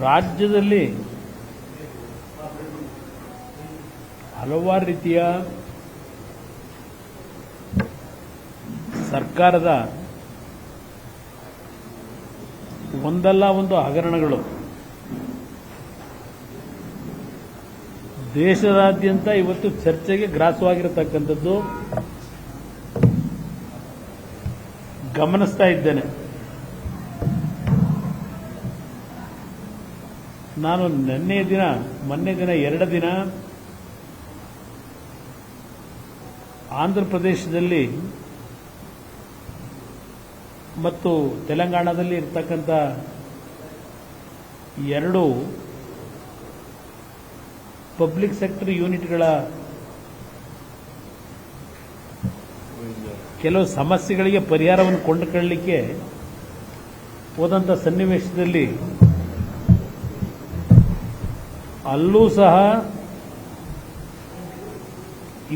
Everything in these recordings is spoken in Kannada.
ರಾಜ್ಯದಲ್ಲಿ ಹಲವಾರು ರೀತಿಯ ಸರ್ಕಾರದ ಒಂದಲ್ಲ ಒಂದು ಹಗರಣಗಳು ದೇಶದಾದ್ಯಂತ ಇವತ್ತು ಚರ್ಚೆಗೆ ಗ್ರಾಸವಾಗಿರತಕ್ಕಂಥದ್ದು ಗಮನಿಸ್ತಾ ಇದ್ದೇನೆ. ನಾನು ಮೊನ್ನೆ ದಿನ 2 ದಿನ ಆಂಧ್ರ ಪ್ರದೇಶದಲ್ಲಿ ಮತ್ತು ತೆಲಂಗಾಣದಲ್ಲಿ ಇರತಕ್ಕಂಥ 2 ಪಬ್ಲಿಕ್ ಸೆಕ್ಟರ್ ಯೂನಿಟ್ಗಳ ಕೆಲವು ಸಮಸ್ಯೆಗಳಿಗೆ ಪರಿಹಾರವನ್ನು ಕೊಂಡುಕೊಳ್ಳಲಿಕ್ಕೆ ಹೋದಂಥ ಸನ್ನಿವೇಶದಲ್ಲಿ ಅಲ್ಲೂ ಸಹ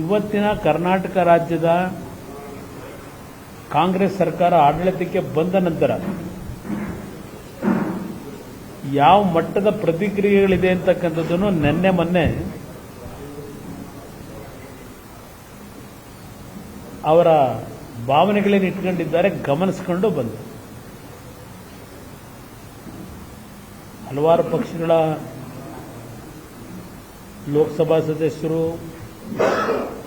ಇವತ್ತಿನ ಕರ್ನಾಟಕ ರಾಜ್ಯದ ಕಾಂಗ್ರೆಸ್ ಸರ್ಕಾರ ಆಡಳಿತಕ್ಕೆ ಬಂದ ನಂತರ ಯಾವ ಮಟ್ಟದ ಪ್ರತಿಕ್ರಿಯೆಗಳಿದೆ ಅಂತಕ್ಕಂಥದ್ದನ್ನು ಮೊನ್ನೆ ಅವರ ಭಾವನೆಗಳೇನು ಇಟ್ಕೊಂಡಿದ್ದಾರೆ ಗಮನಿಸಿಕೊಂಡು ಬಂದು ಹಲವಾರು ಪಕ್ಷಗಳ ಲೋಕಸಭಾ ಸದಸ್ಯರು,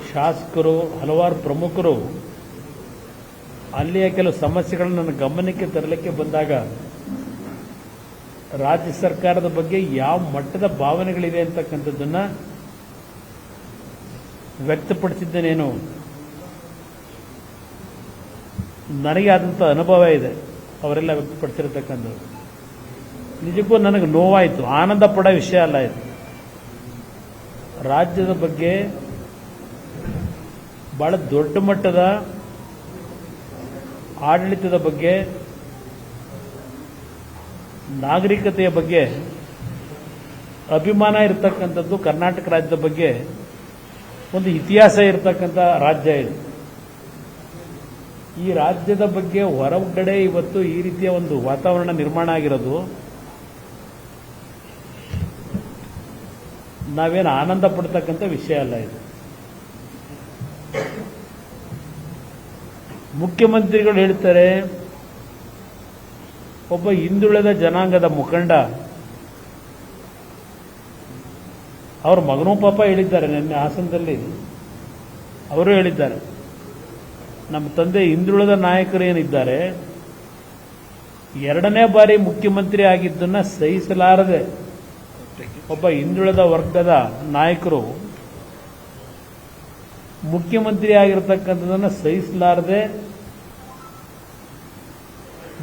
ಶಾಸಕರು, ಹಲವಾರು ಪ್ರಮುಖರು ಅಲ್ಲಿಯ ಕೆಲವು ಸಮಸ್ಯೆಗಳನ್ನು ನನ್ನ ಗಮನಕ್ಕೆ ತರಲಿಕ್ಕೆ ಬಂದಾಗ ರಾಜ್ಯ ಸರ್ಕಾರದ ಬಗ್ಗೆ ಯಾವ ಮಟ್ಟದ ಭಾವನೆಗಳಿದೆ ಅಂತಕ್ಕಂಥದ್ದನ್ನು ವ್ಯಕ್ತಪಡಿಸಿದ್ದೇನೇನು ನನಗೆ ಆದಂಥ ಅನುಭವ ಇದೆ. ಅವರೆಲ್ಲ ವ್ಯಕ್ತಪಡಿಸಿರತಕ್ಕಂಥದ್ದು ನಿಜಕ್ಕೂ ನನಗೆ ನೋವಾಯಿತು. ಆನಂದ ಪಡೋ ವಿಷಯ ಅಲ್ಲ ಇದು. ರಾಜ್ಯದ ಬಗ್ಗೆ ಬಹಳ ದೊಡ್ಡ ಮಟ್ಟದ ಆಡಳಿತದ ಬಗ್ಗೆ, ನಾಗರಿಕತೆಯ ಬಗ್ಗೆ ಅಭಿಮಾನ ಇರತಕ್ಕಂಥದ್ದು ಕರ್ನಾಟಕ ರಾಜ್ಯದ ಬಗ್ಗೆ ಒಂದು ಇತಿಹಾಸ ಇರತಕ್ಕಂಥ ರಾಜ್ಯ ಇದು. ಈ ರಾಜ್ಯದ ಬಗ್ಗೆ ಹೊರಗಡೆ ಇವತ್ತು ಈ ರೀತಿಯ ಒಂದು ವಾತಾವರಣ ನಿರ್ಮಾಣ ಆಗಿರೋದು ನಾವೇನು ಆನಂದ ಪಡ್ತಕ್ಕಂಥ ವಿಷಯ ಅಲ್ಲ ಇದು. ಮುಖ್ಯಮಂತ್ರಿಗಳು ಹೇಳ್ತಾರೆ, ಒಬ್ಬ ಹಿಂದುಳಿದ ಜನಾಂಗದ ಮುಖಂಡ ಅವ್ರ ಮಗನೂ ಪಾಪ ಹೇಳಿದ್ದಾರೆ. ನಿನ್ನೆ ಹಾಸನದಲ್ಲಿ ಅವರು ಹೇಳಿದ್ದಾರೆ, ನಮ್ಮ ತಂದೆ ಹಿಂದುಳಿದ ನಾಯಕರು ಏನಿದ್ದಾರೆ 2ನೇ ಬಾರಿ ಮುಖ್ಯಮಂತ್ರಿ ಆಗಿದ್ದನ್ನ ಸಹಿಸಲಾರದೆ ಒಬ್ಬ ಹಿಂದುಳಿದ ವರ್ಗದ ನಾಯಕರು ಮುಖ್ಯಮಂತ್ರಿ ಆಗಿರತಕ್ಕಂಥದನ್ನು ಸಹಿಸಲಾರದೆ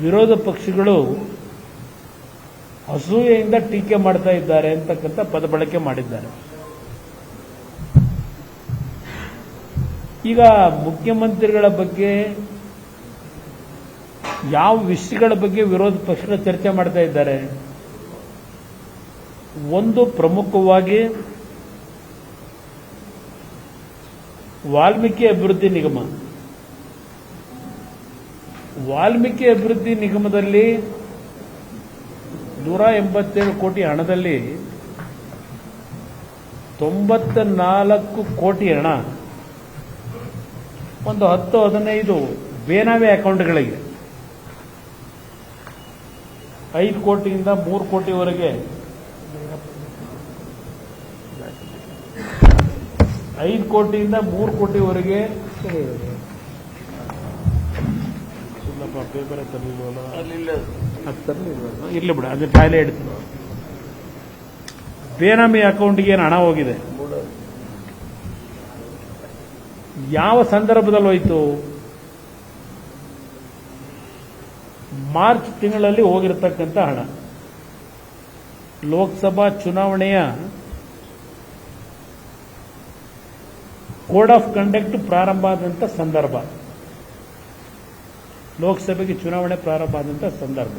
ವಿರೋಧ ಪಕ್ಷಗಳು ಅಸೂಯೆಯಿಂದ ಟೀಕೆ ಮಾಡ್ತಾ ಇದ್ದಾರೆ ಅಂತಕ್ಕಂಥ ಪದ ಬಳಕೆ ಮಾಡಿದ್ದಾರೆ. ಈಗ ಮುಖ್ಯಮಂತ್ರಿಗಳ ಬಗ್ಗೆ ಯಾವ ವಿಷಯಗಳ ಬಗ್ಗೆ ವಿರೋಧ ಪಕ್ಷಗಳು ಚರ್ಚೆ ಮಾಡ್ತಾ ಇದ್ದಾರೆ? ಒಂದು ಪ್ರಮುಖವಾಗಿ ವಾಲ್ಮೀಕಿ ಅಭಿವೃದ್ಧಿ ನಿಗಮ. ವಾಲ್ಮೀಕಿ ಅಭಿವೃದ್ಧಿ ನಿಗಮದಲ್ಲಿ 187 ಕೋಟಿ ಹಣದಲ್ಲಿ 94 ಕೋಟಿ ಹಣ ಒಂದು 10-15 ಬೇನಾಮಿ ಅಕೌಂಟ್ಗಳಿಗೆ 5 ಕೋಟಿಯಿಂದ 3 ಕೋಟಿವರೆಗೆ 5 ಕೋಟಿಯಿಂದ 3 ಕೋಟಿವರೆಗೆ ಪೇಪರ್ ಇರ್ಲಿ ಬಿಡ, ಅದು ಕಾಯಿಲೆ ಇಡ್ತೀನಿ. ಬೇನಾಮಿ ಅಕೌಂಟ್ಗೆ ಏನು ಹಣ ಹೋಗಿದೆ, ಯಾವ ಸಂದರ್ಭದಲ್ಲಿ ಹೋಯಿತು? ಮಾರ್ಚ್ ತಿಂಗಳಲ್ಲಿ ಹೋಗಿರತಕ್ಕಂಥ ಹಣ. ಲೋಕಸಭಾ ಚುನಾವಣೆಯ ಕೋಡ್ ಆಫ್ ಕಂಡಕ್ಟ್ ಪ್ರಾರಂಭ ಆದಂಥ ಸಂದರ್ಭ, ಲೋಕಸಭೆಗೆ ಚುನಾವಣೆ ಪ್ರಾರಂಭ ಆದಂಥ ಸಂದರ್ಭ.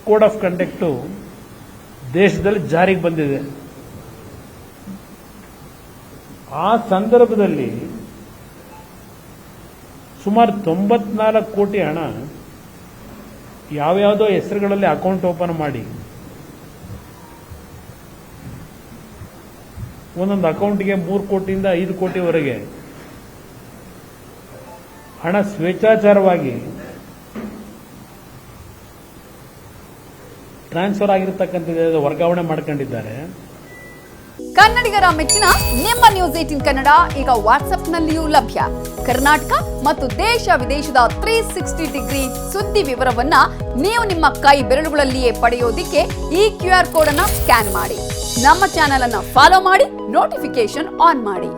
ಕೋಡ್ ಆಫ್ ಕಂಡಕ್ಟು ದೇಶದಲ್ಲಿ ಜಾರಿಗೆ ಬಂದಿದೆ. ಆ ಸಂದರ್ಭದಲ್ಲಿ ಸುಮಾರು 94 ಕೋಟಿ ಹಣ ಯಾವ್ಯಾವುದೋ ಹೆಸರುಗಳಲ್ಲಿ ಅಕೌಂಟ್ ಓಪನ್ ಮಾಡಿ ಒಂದೊಂದು ಅಕೌಂಟ್ಗೆ 3 ಕೋಟಿಯಿಂದ 5 ಕೋಟಿವರೆಗೆ ಹಣ ಸ್ವೇಚ್ಛಾಚಾರವಾಗಿ ಟ್ರಾನ್ಸ್ಫರ್ ಆಗಿರತಕ್ಕಂಥದ್ದು ವರ್ಗಾವಣೆ ಮಾಡ್ಕೊಂಡಿದ್ದಾರೆ. ಕನ್ನಡಿಗರ ಮೆಚ್ಚಿನ ನಿಮ್ಮ ನ್ಯೂಸ್ 18 ಕನ್ನಡ ಈಗ ವಾಟ್ಸ್ಆಪ್ನಲ್ಲಿಯೂ ಲಭ್ಯ. ಕರ್ನಾಟಕ ಮತ್ತು ದೇಶ ವಿದೇಶದ 360 ಡಿಗ್ರಿ ಸುದ್ದಿ ವಿವರವನ್ನ ನೀವು ನಿಮ್ಮ ಕೈ ಬೆರಳುಗಳಲ್ಲಿಯೇ ಪಡೆಯೋದಿಕ್ಕೆ ಈ QR ಕೋಡ್ ಅನ್ನ ಸ್ಕ್ಯಾನ್ ಮಾಡಿ. ನಮ್ಮ ಚಾನೆಲ್ ಅನ್ನ ಫಾಲೋ ಮಾಡಿ, ನೋಟಿಫಿಕೇಶನ್ ಆನ್ ಮಾಡಿ.